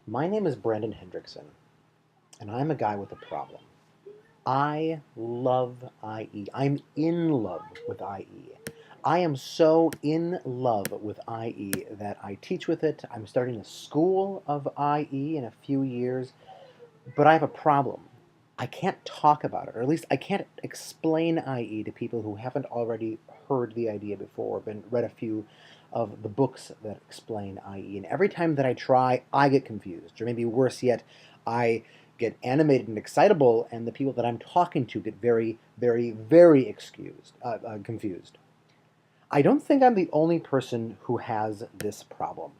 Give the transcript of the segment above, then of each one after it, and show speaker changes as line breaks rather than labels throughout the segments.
My name is Brandon Hendrickson, and I'm a guy with a problem. I love IE. I'm in love with IE. I am so in love with IE that I teach with it. I'm starting a school of IE in a few years, but I have a problem. I can't talk about it, or at least I can't explain IE to people who haven't already heard the idea before, or read a few of the books that explain IE. And every time that I try, I get confused, or maybe worse yet, I get animated and excitable, and the people that I'm talking to get very, very, very confused. I don't think I'm the only person who has this problem.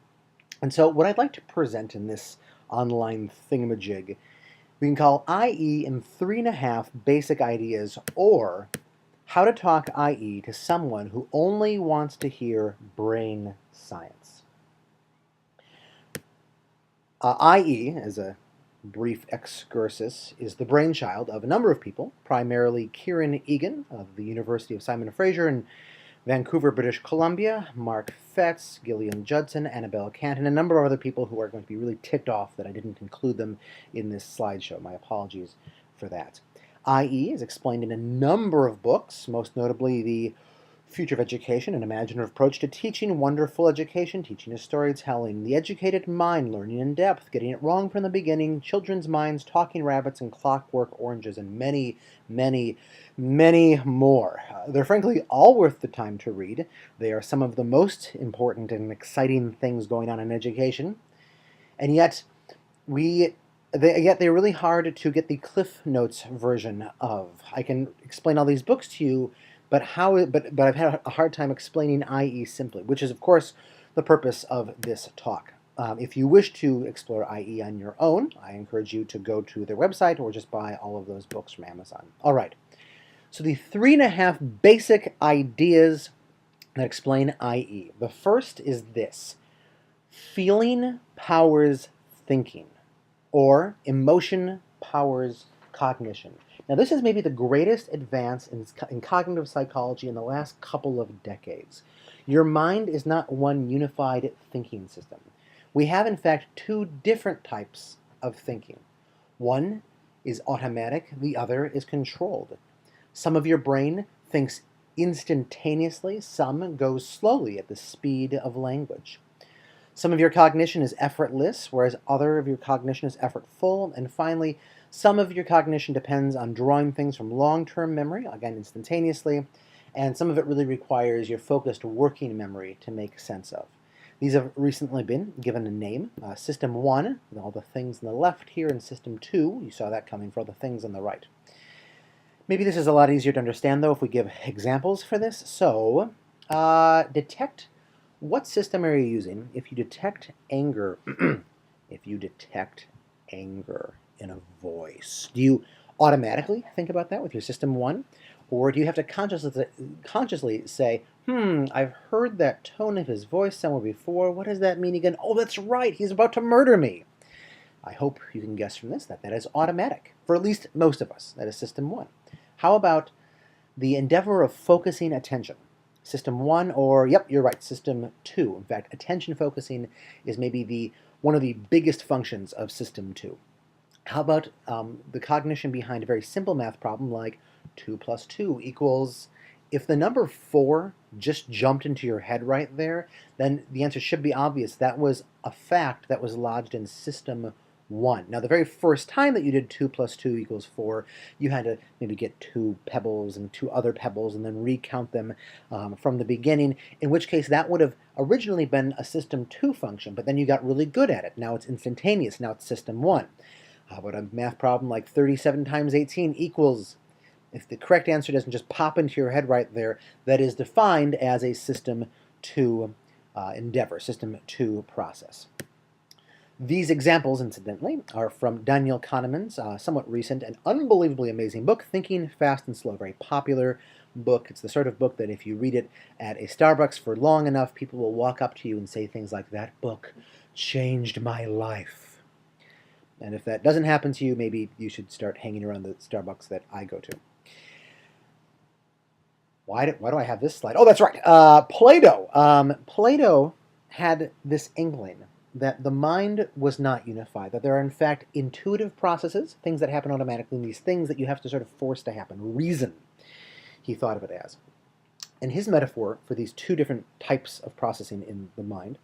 And so, what I'd like to present in this online thingamajig we can call IE in 3.5 basic ideas, or how to talk IE to someone who only wants to hear brain science. IE, as a brief excursus, is the brainchild of a number of people, primarily Kieran Egan of the University of Simon Fraser in Vancouver, British Columbia, Mark Fetz, Gillian Judson, Annabelle Canton, and a number of other people who are going to be really ticked off that I didn't include them in this slideshow. My apologies for that. IE is explained in a number of books, most notably the Future of Education, an imaginative approach to teaching, wonderful education, teaching is storytelling, the educated mind, learning in depth, getting it wrong from the beginning, children's minds, talking rabbits, and clockwork oranges, and many, many, many more. They're frankly all worth the time to read. They are some of the most important and exciting things going on in education, and yet they're really hard to get the Cliff Notes version of. I can explain all these books to you, but I've had a hard time explaining IE simply, which is, of course, the purpose of this talk. If you wish to explore IE on your own, I encourage you to go to their website or just buy all of those books from Amazon. All right. So the 3.5 basic ideas that explain IE. The first is this: feeling powers thinking, or emotion powers cognition. Now, this is maybe the greatest advance in cognitive psychology in the last couple of decades. Your mind is not one unified thinking system. We have, in fact, two different types of thinking. One is automatic, the other is controlled. Some of your brain thinks instantaneously, some goes slowly at the speed of language. Some of your cognition is effortless, whereas other of your cognition is effortful. And finally, some of your cognition depends on drawing things from long-term memory, again instantaneously, and some of it really requires your focused working memory to make sense of. These have recently been given a name. System 1, all the things on the left here, and System 2, you saw that coming for all the things on the right. Maybe this is a lot easier to understand, though, if we give examples for this. So, what system are you using if you detect anger? If you detect anger in a voice, do you automatically think about that with your System 1? Or do you have to consciously say, I've heard that tone of his voice somewhere before. What does that mean again? Oh, that's right, he's about to murder me. I hope you can guess from this that that is automatic, for at least most of us. That is System 1. How about the endeavor of focusing attention? System 1, or, yep, you're right, System 2. In fact, attention focusing is maybe one of the biggest functions of System 2. How about the cognition behind a very simple math problem like 2 plus 2 equals, if the number 4 just jumped into your head right there, then the answer should be obvious. That was a fact that was lodged in System 1. Now, the very first time that you did 2 plus 2 equals 4, you had to maybe get 2 pebbles and 2 other pebbles and then recount them from the beginning, in which case that would have originally been a System 2 function, but then you got really good at it. Now it's instantaneous. Now it's System 1. How about a math problem like 37 times 18 equals, if the correct answer doesn't just pop into your head right there, that is defined as a System 2 endeavor, System 2 process. These examples, incidentally, are from Daniel Kahneman's somewhat recent and unbelievably amazing book, Thinking Fast and Slow. A very popular book. It's the sort of book that if you read it at a Starbucks for long enough, people will walk up to you and say things like, "That book changed my life." And if that doesn't happen to you, maybe you should start hanging around the Starbucks that I go to. Why do I have this slide? Oh, that's right. Plato. Plato had this inkling that the mind was not unified, that there are in fact intuitive processes, things that happen automatically, and these things that you have to sort of force to happen, reason, he thought of it as. And his metaphor for these two different types of processing in the mind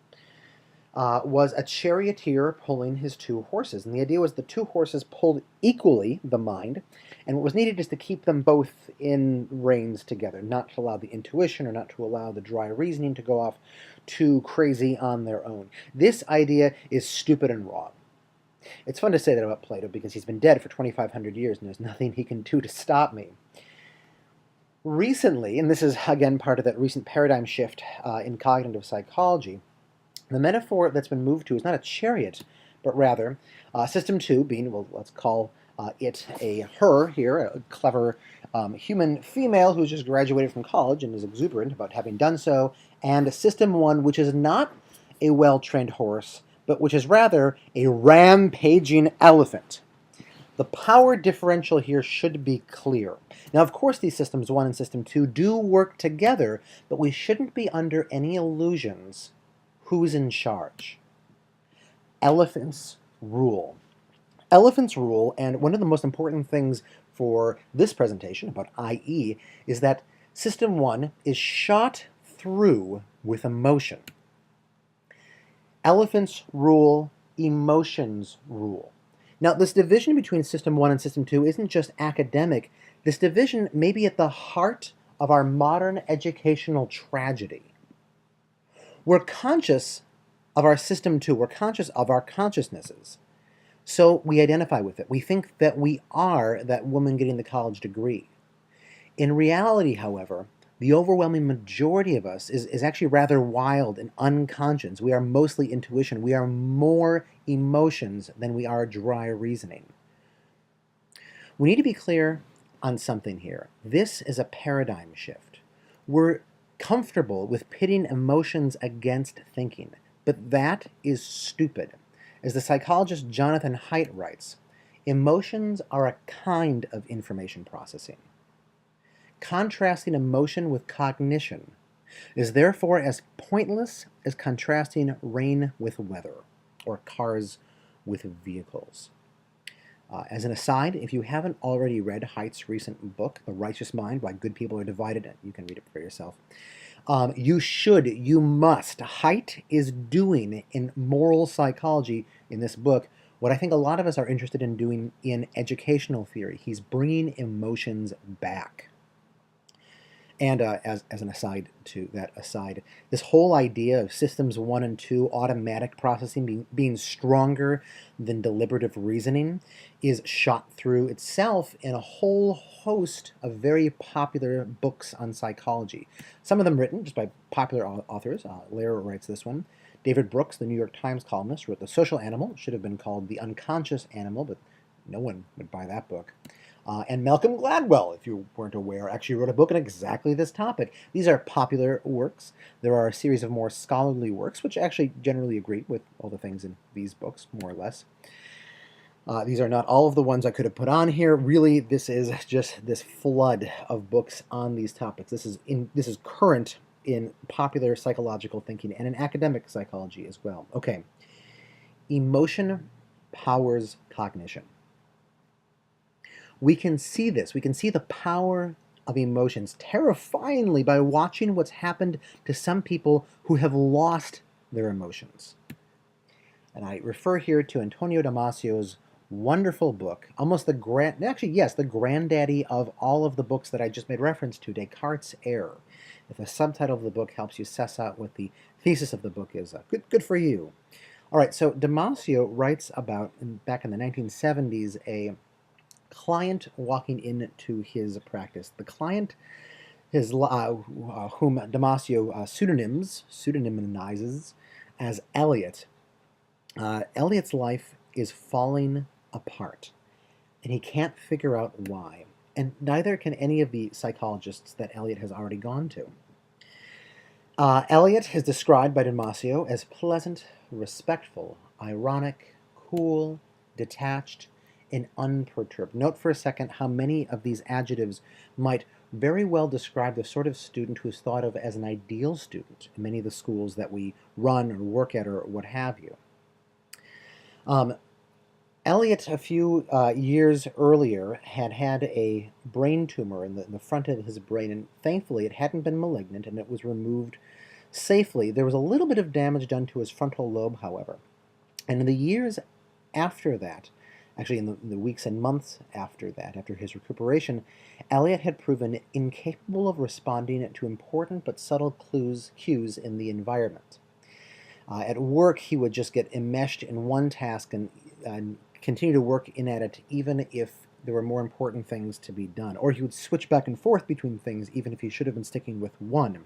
was a charioteer pulling his two horses. And the idea was the two horses pulled equally the mind, and what was needed is to keep them both in reins together, not to allow the intuition or not to allow the dry reasoning to go off too crazy on their own. This idea is stupid and wrong. It's fun to say that about Plato because he's been dead for 2,500 years and there's nothing he can do to stop me. Recently, and this is again part of that recent paradigm shift in cognitive psychology, the metaphor that's been moved to is not a chariot, but rather system 2 being, well, let's call it a her here, a clever human female who's just graduated from college and is exuberant about having done so, and system 1, which is not a well-trained horse, but which is rather a rampaging elephant. The power differential here should be clear. Now, of course, these systems 1 and system 2 do work together, but we shouldn't be under any illusions who's in charge. Elephants rule. Elephants rule, and one of the most important things for this presentation about IE is that system 1 is shot through with emotion. Elephants rule, emotions rule. Now, this division between System 1 and System 2 isn't just academic. This division may be at the heart of our modern educational tragedy. We're conscious of our System 2. We're conscious of our consciousnesses. So we identify with it. We think that we are that woman getting the college degree. In reality, however, the overwhelming majority of us is actually rather wild and unconscious. We are mostly intuition. We are more emotions than we are dry reasoning. We need to be clear on something here. This is a paradigm shift. We're comfortable with pitting emotions against thinking, but that is stupid. As the psychologist Jonathan Haidt writes, emotions are a kind of information processing. Contrasting emotion with cognition is therefore as pointless as contrasting rain with weather or cars with vehicles. As an aside, if you haven't already read Haidt's recent book, The Righteous Mind, Why Good People Are Divided, you can read it for yourself. You must. Haidt is doing in moral psychology in this book what I think a lot of us are interested in doing in educational theory. He's bringing emotions back. And as an aside to that aside, this whole idea of systems 1 and 2, automatic processing being stronger than deliberative reasoning, is shot through itself in a whole host of very popular books on psychology. Some of them written just by popular authors. Lehrer writes this one. David Brooks, the New York Times columnist, wrote The Social Animal. It should have been called The Unconscious Animal, but no one would buy that book. And Malcolm Gladwell, if you weren't aware, actually wrote a book on exactly this topic. These are popular works. There are a series of more scholarly works, which actually generally agree with all the things in these books, more or less. These are not all of the ones I could have put on here. Really, this is just this flood of books on these topics. This is current in popular psychological thinking and in academic psychology as well. Okay, emotion powers cognition. We can see this. We can see the power of emotions terrifyingly by watching what's happened to some people who have lost their emotions. And I refer here to Antonio Damasio's wonderful book, almost the granddaddy of all of the books that I just made reference to, Descartes' Error. If the subtitle of the book helps you suss out what the thesis of the book is, good for you. All right, so Damasio writes about, back in the 1970s, a client walking into his practice. The client whom Damasio pseudonymizes as Elliot. Elliot's life is falling apart, and he can't figure out why. And neither can any of the psychologists that Elliot has already gone to. Elliot is described by Damasio as pleasant, respectful, ironic, cool, detached, and unperturbed. Note for a second how many of these adjectives might very well describe the sort of student who is thought of as an ideal student in many of the schools that we run or work at or what have you. Um, Eliot, a few years earlier, had a brain tumor in the front of his brain, and thankfully it hadn't been malignant and it was removed safely. There was a little bit of damage done to his frontal lobe, however. And in the years after that, actually in the weeks and months after that, after his recuperation, Eliot had proven incapable of responding to important but subtle cues in the environment. At work, he would just get enmeshed in one task and continue to work in at it, even if there were more important things to be done. Or he would switch back and forth between things, even if he should have been sticking with one.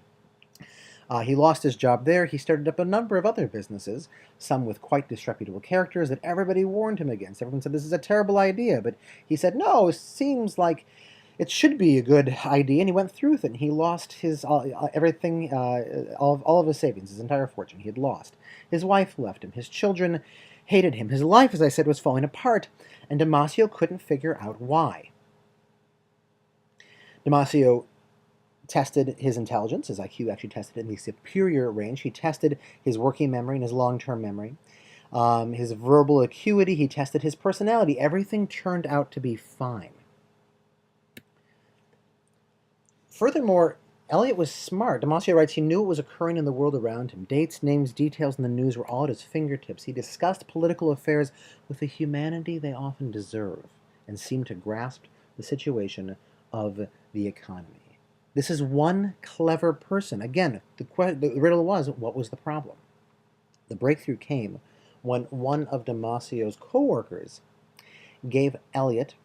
He lost his job there. He started up a number of other businesses, some with quite disreputable characters that everybody warned him against. Everyone said, this is a terrible idea. But he said, no, it seems like it should be a good idea. And he went through with it. And he lost his everything, all of his savings, his entire fortune he had lost. His wife left him. His children hated him. His life, as I said, was falling apart. And Damasio couldn't figure out why. Damasio tested his intelligence. His IQ actually tested in the superior range. He tested his working memory and his long-term memory. His verbal acuity. He tested his personality. Everything turned out to be fine. Furthermore, Eliot was smart. Damasio writes, he knew what was occurring in the world around him. Dates, names, details, and the news were all at his fingertips. He discussed political affairs with the humanity they often deserve and seemed to grasp the situation of the economy. This is one clever person. Again, the riddle was, what was the problem? The breakthrough came when one of Damasio's co-workers gave Eliot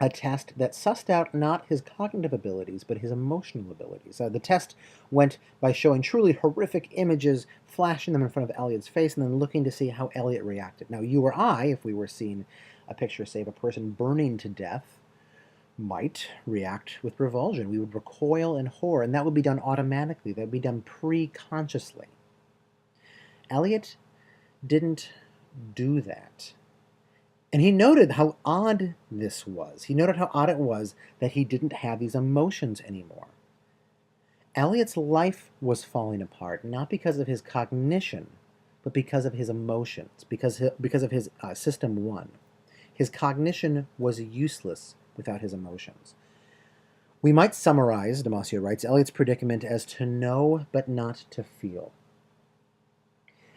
a test that sussed out not his cognitive abilities, but his emotional abilities. The test went by showing truly horrific images, flashing them in front of Eliot's face, and then looking to see how Eliot reacted. Now, you or I, if we were seeing a picture, say, of a person burning to death, might react with revulsion. We would recoil in horror, and that would be done automatically. That would be done pre-consciously. Eliot didn't do that. And he noted how odd this was. He noted how odd it was that he didn't have these emotions anymore. Eliot's life was falling apart, not because of his cognition, but because of his emotions, because of his System 1. His cognition was useless without his emotions. We might summarize, Damasio writes, Eliot's predicament as to know but not to feel.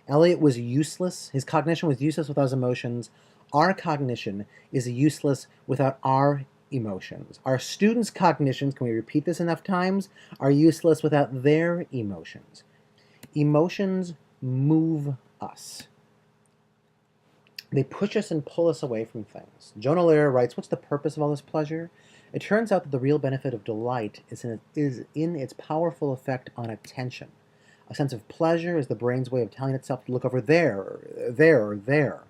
Eliot was useless. His cognition was useless without his emotions. Our cognition is useless without our emotions. Our students' cognitions, can we repeat this enough times, are useless without their emotions. Emotions move us. They push us and pull us away from things. Jonah Lehrer writes, what's the purpose of all this pleasure? It turns out that the real benefit of delight is in its powerful effect on attention. A sense of pleasure is the brain's way of telling itself to look over there, or there, or there.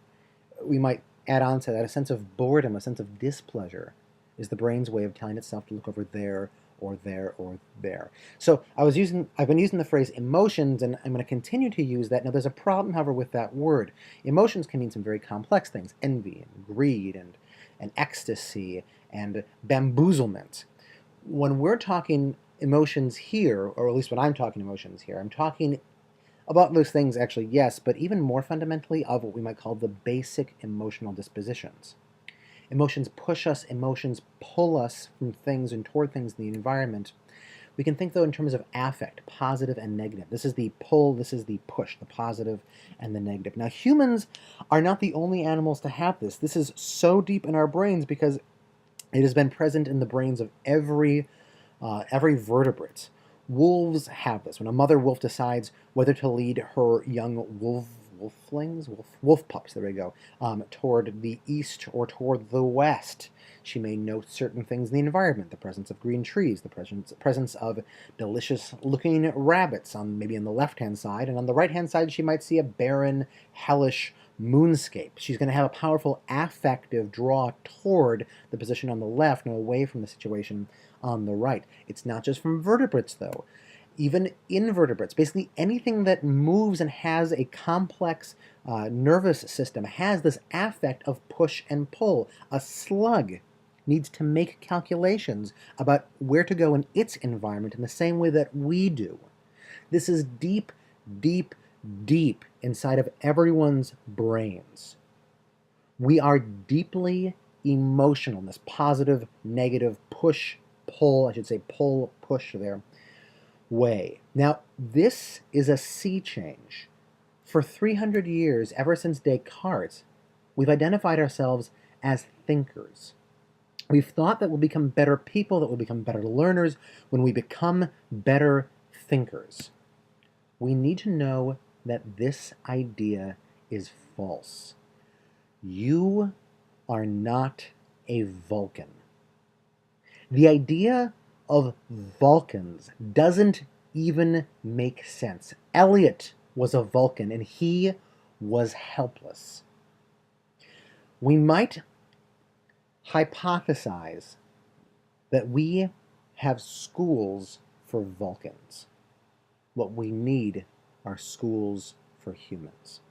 We might add on to that a sense of boredom, a sense of displeasure, is the brain's way of telling itself to look over there, or there, or there. So I've been using the phrase emotions, and I'm going to continue to use that. Now there's a problem, however, with that word. Emotions can mean some very complex things: envy, and greed, and ecstasy, and bamboozlement. When we're talking emotions here, or at least when I'm talking emotions here, I'm talking about those things, actually, yes, but even more fundamentally of what we might call the basic emotional dispositions. Emotions push us, emotions pull us from things and toward things in the environment. We can think, though, in terms of affect, positive and negative. This is the pull, this is the push, the positive and the negative. Now, humans are not the only animals to have this. This is so deep in our brains because it has been present in the brains of every vertebrate. Wolves have this. When a mother wolf decides whether to lead her young wolf pups, there we go, toward the east or toward the west, she may note certain things in the environment: the presence of green trees, the presence of delicious-looking rabbits maybe on the left-hand side, and on the right-hand side she might see a barren, hellish moonscape. She's going to have a powerful affective draw toward the position on the left and away from the situation on the right. It's not just from vertebrates, though. Even invertebrates, basically anything that moves and has a complex nervous system, has this affect of push and pull. A slug needs to make calculations about where to go in its environment in the same way that we do. This is deep, deep, deep inside of everyone's brains. We are deeply emotional in this positive, negative, push, pull, I should say pull, push there, way. Now, this is a sea change. For 300 years, ever since Descartes, we've identified ourselves as thinkers. We've thought that we'll become better people, that we'll become better learners when we become better thinkers. We need to know that this idea is false. You are not a Vulcan. The idea of Vulcans doesn't even make sense. Eliot was a Vulcan, and he was helpless. We might hypothesize that we have schools for Vulcans. What we need are schools for humans.